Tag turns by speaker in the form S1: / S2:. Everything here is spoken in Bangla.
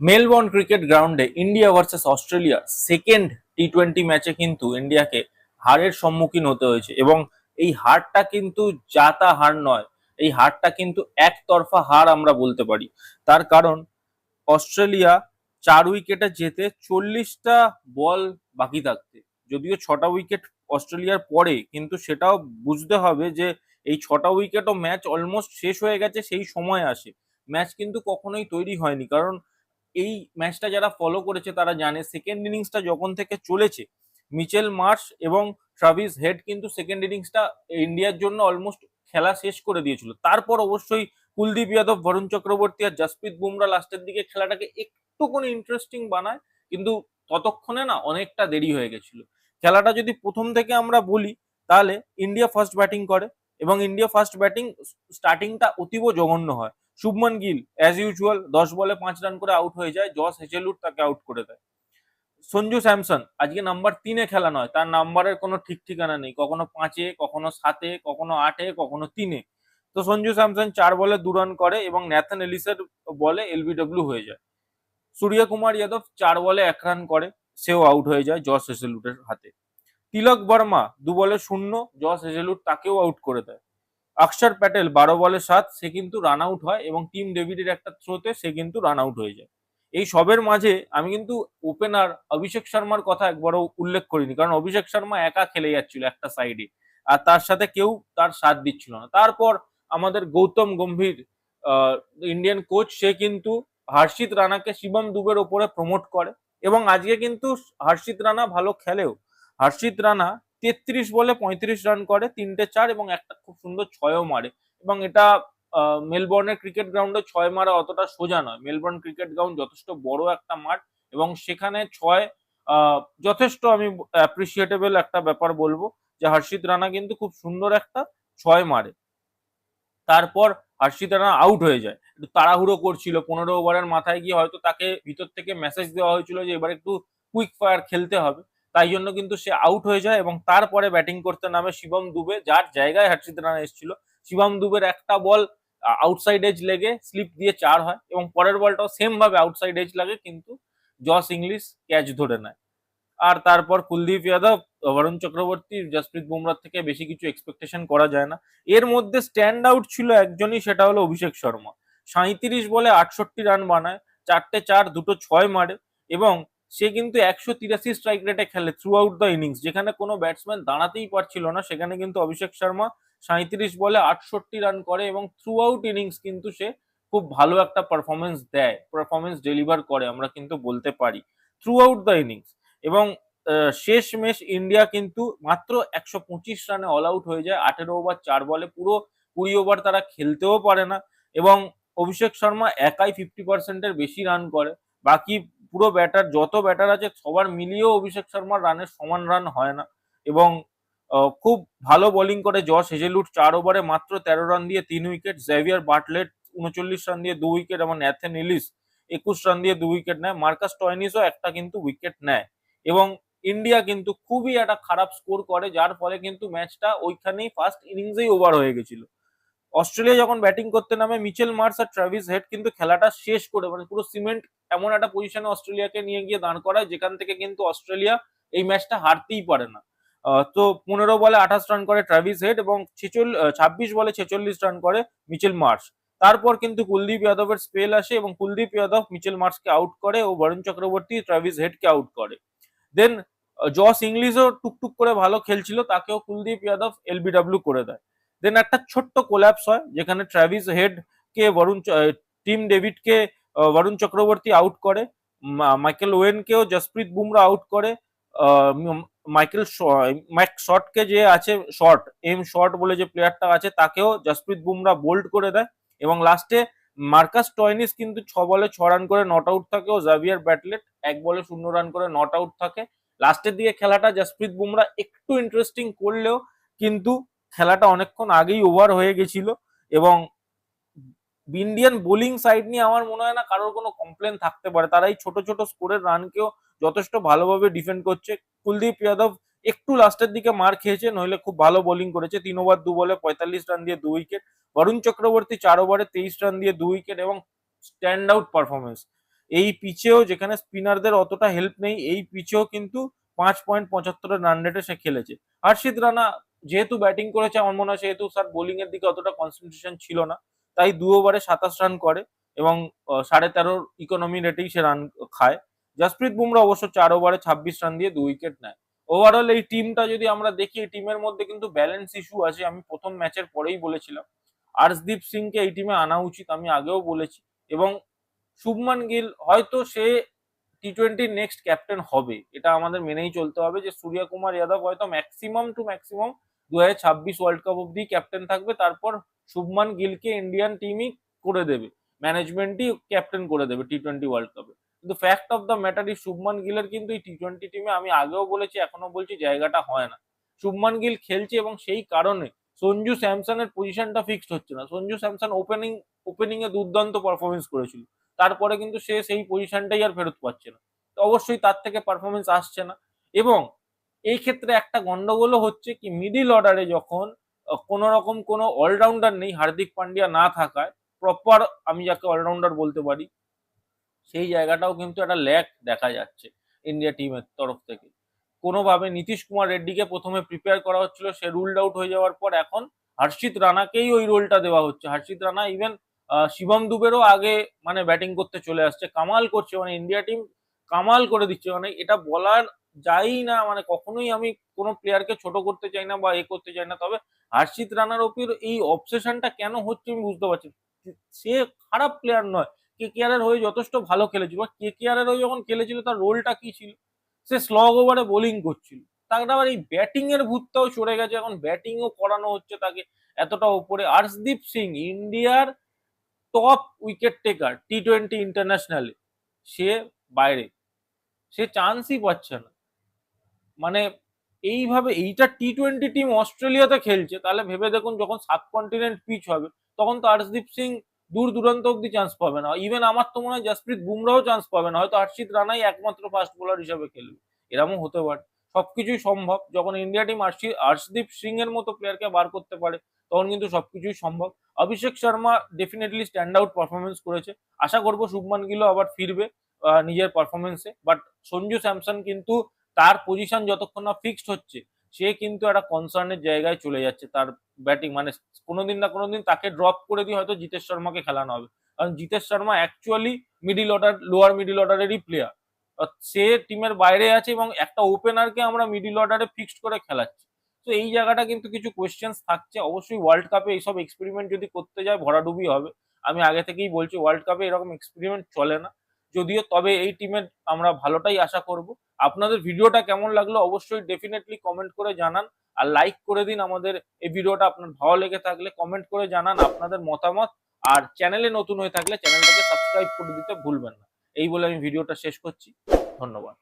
S1: মেলবোর্ন ক্রিকেট গ্রাউন্ডে ইন্ডিয়া ভার্সেস অস্ট্রেলিয়া সেকেন্ড টি-20 ম্যাচে কিন্তু ইন্ডিয়াকে হারের সম্মুখীন হতে হয়েছে এবং এই হারটা কিন্তু যা তা হার নয়। এই হারটা কিন্তু একতরফা হার আমরা বলতে পারি। তার কারণ অস্ট্রেলিয়া 4 উইকেটে যেতে 40টা বল বাকি থাকতে, যদিও 6টা উইকেট অস্ট্রেলিয়ার পরে, কিন্তু সেটাও বুঝতে হবে যে এই 6টা উইকেটও ম্যাচ অলমোস্ট শেষ হয়ে গেছে সেই সময় আসে। ম্যাচ কিন্তু কখনোই তৈরি হয়নি, কারণ এই ম্যাচটা যারা ফলো করেছে তারা জানে সেকেন্ড ইনিংসটা যখন থেকে চলেছে, মিচেল মার্শ এবং ট্রাভিস হেড কিন্তু সেকেন্ড ইনিংসটা ইন্ডিয়ার জন্য অলমোস্ট খেলা শেষ করে দিয়েছিল। তারপর অবশ্যই কুলদীপ যাদব, বরুণ চক্রবর্তী আর জসপ্রীত বুমরা লাস্টের দিকে খেলাটাকে একটুখানি ইন্টারেস্টিং বানায়, কিন্তু ততক্ষণে না অনেকটা দেরি হয়ে গেছিল। খেলাটা যদি প্রথম থেকে আমরা বলি তাহলে ইন্ডিয়া ফার্স্ট ব্যাটিং করে এবং ইন্ডিয়া ফার্স্ট ব্যাটিং স্টার্টিংটা অতীব জঘন্য হয়। শুভমন গিল অ্যাজ ইউজুয়াল 10 বলে 5 রান করে আউট হয়ে যায়, জস হেজেলউড তাকে আউট করে দেয়। সঞ্জু স্যামসন আজকে নাম্বার 3-এ খেলা নয়, তার নাম্বারের কোনো ঠিক ঠিকানা নেই, কখনো 5-এ, কখনো 7-এ, কখনো 8-এ, কখনো 3-এ। তো সঞ্জু স্যামসন 4 বলে 2 রান করে এবং ন্যাথন এলিসের বলে এলবিডব্লিউ হয়ে যায়। সূর্য কুমার যাদব 4 বলে 1 রান করে, সেও আউট হয়ে যায় জস হেজেলউডের হাতে। তিলক বর্মা 2 বলে 0, জস হেজেলউড তাকেও আউট করে দেয়। অক্ষর প্যাটেল 12 বলে 7, সে কিন্তু রান আউট হয় এবং টিম ডেভিডের একটা থ্রোতে সে কিন্তু রান আউট হয়ে যায়। এই সবের মাঝে আমি কিন্তু ওপেনার অভিষেক শর্মার কথা একবারও উল্লেখ করিনি, কারণ অভিষেক শর্মা একা খেলে যাচ্ছিল একটা সাইডে, আর তার সাথে কেউ তার সাথ দিচ্ছিল না। তারপর আমাদের গৌতম গম্ভীর, ইন্ডিয়ান কোচ, সে কিন্তু হর্ষিত রানাকে শিবম দুবের ওপরে প্রমোট করে এবং আজকে কিন্তু হর্ষিত রানা ভালো খেলেও। হর্ষিত রানা 33 বলে 35 রান করে, 3টে 4 এবং একটা খুব সুন্দর ছয়ও মারে। এবং এটা মেলবোর্নের ক্রিকেট গ্রাউন্ডে ছয় মারা অতটা সোজা নয়। মেলবোর্ন ক্রিকেট গ্রাউন্ড যথেষ্ট বড় একটা মাঠ এবং সেখানে ছয় যথেষ্ট আমি অ্যাপ্রিসিয়েটেবল একটা ব্যাপার বলবো, যে হর্ষিত রানা কিন্তু খুব সুন্দর একটা ছয় মারে। তারপর হর্ষিত রানা আউট হয়ে যায়, একটু তাড়াহুড়ো করছিল, 15 ওভারের মাথায় গিয়ে হয়তো তাকে ভিতর থেকে মেসেজ দেওয়া হয়েছিল যে এবার একটু কুইক ফায়ার খেলতে হবে, তাই জন্য কিন্তু সে আউট হয়ে যায় এবং তারপরে ব্যাটিং করতে নামে শিবম দুবে, যার জায়গায় হর্ষিত রানা এসেছিল। শিবম দুবের একটা বল আউটসাইড এজ লেগে স্লিপ দিয়ে 4 হয় এবং পরের বলটাও সেম ভাবে আউটসাইড এজ লাগে, কিন্তু জস ইংলিশ ক্যাচ ধরে নেয়। আর তারপর কুলদীপ যাদব, বরুণ চক্রবর্তী, জসপ্রীত বুমরার থেকে বেশি কিছু এক্সপেকটেশন করা যায় না। এর মধ্যে স্ট্যান্ড আউট ছিল একজনই, সেটা হলো অভিষেক শর্মা। 37 বলে 68 রান বানায়, 4টে 4, 2টো 6 মারে এবং সে কিন্তু 183 স্ট্রাইক রেটে খেলে থ্রু আউট দ্য ইনিংস, যেখানে কোনো ব্যাটসম্যান দাঁড়াতেই পারছিল না, সেখানে কিন্তু অভিষেক শর্মা 37 বলে 68 রান করে এবং থ্রু আউট ইনিংস কিন্তু সে খুব ভালো একটা পারফরমেন্স দেয়, পারফরমেন্স ডেলিভার করে, আমরা কিন্তু বলতে পারি থ্রু আউট দ্য ইনিংস। এবং শেষমেশ ইন্ডিয়া কিন্তু মাত্র 125 রানে অল আউট হয়ে যায় 18 ওভার 4 বলে। পুরো 20 ওভার তারা খেলতেও পারে না এবং অভিষেক শর্মা একাই 50%-এর বেশি রান করে। বাকি পুরো ব্যাটার, যত ব্যাটার আছে সবার মিলিয়েও অভিষেক শর্মার রানের সমান রান হয় না এবং খুব ভালো বোলিং করে জস হেজেলউড 4 ওভারে মাত্র 13 রান দিয়ে 3 উইকেট, জেভিয়ার বাটলেট 39 রান দিয়ে 2 উইকেট এবং ন্যাথন এলিস 21 রান দিয়ে 2 উইকেট নেয়। মার্কাস টয়নিসও একটা কিন্তু উইকেট নেয় এবং ইন্ডিয়া কিন্তু খুবই একটা খারাপ স্কোর করে, যার ফলে কিন্তু ম্যাচটা ওইখানেই ফার্স্ট ইনিংসেই ওভার হয়ে গেছিল। অস্ট্রেলিয়া যখন ব্যাটিং করতে নামে মিচেল মার্স আর ট্রাভিস হেড কিন্তু খেলাটা শেষ করে, মানে পুরো সিমেন্ট এমন একটা পজিশনে অস্ট্রেলিয়াকে নিয়ে গিয়ে দাঁড় করায় যেখান থেকে কিন্তু অস্ট্রেলিয়া এই ম্যাচটা হারতেই পারে না। তো 15 বলে 28 রান করে ট্রাভিস হেড এবং 26 বলে 46 রান করে মিচেল মার্স। তারপর কিন্তু কুলদীপ যাদবের স্পেল আসে এবং কুলদীপ যাদব মিচেল মার্সকে আউট করে ও বরুণ চক্রবর্তী ট্রাভিস হেডকে আউট করে। দেন জস ইংলিশও টুকটুক করে ভালো খেলছিল, তাকেও কুলদীপ যাদব এলবিডব্লিউ করে দেয়। দেন একটা ছোট্ট কোল্যাপস হয় যেখানে ট্রাভিস হেড কে টিম ডেভিডকে বরুণ চক্রবর্তী আউট করে, মাইকেল ওয়েনকেও জসপ্রীত বুমরা আউট করে, আহ, মাইকেল ম্যাক শর্টকে যে আছে, শর্ট এম শর্ট বলে যে প্লেয়ারটা আছে, তাকেও জসপ্রীত বুমরা বোল্ড করে দেয় এবং লাস্টে মার্কাস টয়নিস কিন্তু 6 বলে 6 রান করে নট আউট থাকে ও জাভিয়ার ব্যাটলেট 1 বলে 0 রান করে নট আউট থাকে। লাস্টের দিকে খেলাটা জসপ্রীত বুমরা একটু ইন্টারেস্টিং করলেও কিন্তু খেলাটা অনেকক্ষণ আগেই ওভার হয়ে গেছিল এবং ইন্ডিয়ান বোলিং সাইড নিয়ে আমার মনে হয় না কারোর কোনো কমপ্লেন থাকতে পারে, তারা এই ছোট ছোট স্কোরের রানকেও যথেষ্ট ভালোভাবে ডিফেন্ড করছে। কুলদীপ যাদব একটু লাস্টের দিকে মার খেয়েছে, নইলে খুব ভালো বোলিং করেছে, 3 ওভার 2 বলে 45 রান দিয়ে 2 উইকেট। বরুণ চক্রবর্তী 4 ওভারে 23 রান দিয়ে 2 উইকেট এবং স্ট্যান্ড আউট পারফরমেন্স। এই পিচেও যেখানে স্পিনারদের অতটা হেল্প নেই, এই পিচেও কিন্তু 5.75 রান রেটে সে খেলেছে। হর্ষিত রানা যেহেতু ব্যাটিং করেছে, আমার মনে হয় সেহেতু তার বোলিং এর দিকে অতটা কনসেন্ট্রেশন ছিল না, তাই 2 ওভারে 27 রান করে এবং 13.5 ইকোনমি রেটেই সে রান খায়। জসপ্রীত বুমরা অবশ্য 4 ওভারে 26 রান দিয়ে 2 উইকেট নেয়। ওভারঅল এই টিমটা যদি আমরা দেখি, এই টিমের মধ্যে কিন্তু ব্যালেন্স ইস্যু আছে। আমি প্রথম ম্যাচের পরেই বলেছিলাম আর্শদীপ সিংকে এই টিমে আনা উচিত, আমি আগেও বলেছি। এবং শুভমান গিল হয়তো সে টি-20 নেক্সট ক্যাপ্টেন হবে, এটা আমাদের মেনেই চলতে হবে যে সূর্য কুমার যাদব হয়তো maximum to maximum 2026 world cup অব্দি ক্যাপ্টেন থাকবে, তারপর শুভমান গিলকে ইন্ডিয়ান টিমই করে দেবে, ম্যানেজমেন্টই ক্যাপ্টেন করে দেবে টি-20 ওয়ার্ল্ড কাপে। কিন্তু ফ্যাক্ট অফ দ্য ম্যাটার এই শুভমান গিলের কিন্তু এই টি-20 টিমে, আমি আগেও বলেছি এখনো বলছি, জায়গাটা হয় না। শুভমান গিল খেলছে এবং সেই কারণে সঞ্জু স্যামসনের পজিশনটা ফিক্সড হচ্ছে না। সঞ্জু স্যামসন ওপেনিং এ দুর্দান্ত পারফরমেন্স করেছিল, তারপরে কিন্তু সে সেই পজিশনটাই আর ফেরত পাচ্ছে না। তো অবশ্যই তার থেকে পারফরমেন্স আসছে না। এবং এই ক্ষেত্রে একটা গন্ডগোলও হচ্ছে কি, মিডিল অর্ডারে যখন কোনো রকম কোনো অলরাউন্ডার নেই, হার্দিক পান্ডিয়া না থাকায়, প্রপার আমি যাকে অলরাউন্ডার বলতে পারি, সেই জায়গাটাও কিন্তু একটা ল্যাক দেখা যাচ্ছে ইন্ডিয়া টিমের তরফ থেকে। কোনোভাবে নীতিশ কুমার রেড্ডিকে প্রথমে প্রিপেয়ার করা হচ্ছিল, সে রুলড আউট হয়ে যাওয়ার পর এখন হর্ষিত রানাকেই ওই রোলটা দেওয়া হচ্ছে। হর্ষিত রানা ইভেন শিবম দুবেরও আগে মানে ব্যাটিং করতে চলে আসছে, কামাল করছে, মানে ইন্ডিয়া টিম কামাল করে দিচ্ছে। মানে এটা বলার যাই না, মানে কখনোই আমি কোনো প্লেয়ারকে ছোট করতে চাই না বা এ করতে চাই না, তবে হর্ষিত রানার ওপর এই অবসেশনটা কেন হচ্ছে আমি বুঝতে পারছি না। সে খারাপ প্লেয়ার নয়, কেকেআর এর হয়ে যথেষ্ট ভালো খেলেছিল, কেকেআর এর হয়ে যখন খেলেছিল তার রোলটা কি ছিল, সে স্লগ ওভারে বোলিং করছিল। তার আবার এই ব্যাটিং এর ভূতটাও চড়ে গেছে, এখন ব্যাটিংও করানো হচ্ছে তাকে এতটা উপরে। আর্শদীপ সিং ইন্ডিয়ার টপ উইকেট টেকার টি-20 ইন্টারন্যাশনালে, সে বাইরে, সে চান্সই পাচ্ছে না। মানে এইভাবে এইটা টি-20 টিম অস্ট্রেলিয়াতে খেলছে, তাহলে ভেবে দেখুন যখন সাবকন্টিনেন্ট পিচ হবে তখন তো হর্ষদীপ সিং দূর দূরান্ত অব্দি চান্স পাবে না। ইভেন আমার তো মনে হয় জসপ্রীত বুমরাও চান্স পাবে না, হয়তো হর্ষিত রানাই একমাত্র ফাস্ট বোলার হিসেবে খেলবে, এরকমও হতে পারে। সবকিছুই সম্ভব, যখন ইন্ডিয়া টিম হর্ষদীপ সিং এর মতো প্লেয়ারকে বার করতে পারে তখন কিন্তু সবকিছুই সম্ভব। Abhishek Sharma definitely stand out performance করেছে, আশা করবো শুভমান গিলও আবার ফিরবে নিজের পারফরমেন্সে। বাট সঞ্জু স্যামসন কিন্তু তার পজিশন যতক্ষণ না ফিক্সড হচ্ছে, সে কিন্তু একটা কনসার্নের জায়গায় চলে যাচ্ছে। তার ব্যাটিং মানে কোনোদিন না কোনোদিন তাকে ড্রপ করে দিয়ে হয়তো জিতেশ শর্মাকে খেলানো হবে, কারণ Jitesh Sharma actually middle order, lower middle অর্ডারেরই প্লেয়ার। সে টিমের বাইরে আছে এবং একটা ওপেনারকে আমরা মিডিল অর্ডারে ফিক্সড করে খেলাচ্ছি। তো এই জায়গাটা কিন্তু কিছু কোয়েশ্চেন্স থাকছে। অবশ্যই ওয়ার্ল্ড কাপে এইসব এক্সপেরিমেন্ট যদি করতে যায় ভরাডুবি হবে, আমি আগে থেকেই বলছি ওয়ার্ল্ড কাপে এরকম এক্সপেরিমেন্ট চলে না যদিও, তবে এই টিমের আমরা ভালোটাই আশা করব। আপনাদের ভিডিওটা কেমন লাগলো অবশ্যই ডেফিনেটলি কমেন্ট করে জানান, আর লাইক করে দিন আমাদের এই ভিডিওটা। আপনার ভালো লেগে থাকলে কমেন্ট করে জানান আপনাদের মতামত, আর চ্যানেলে নতুন হয়ে থাকলে চ্যানেলটাকে সাবস্ক্রাইব করে দিতে ভুলবেন না। এই বলে আমি ভিডিওটা শেষ করছি, ধন্যবাদ।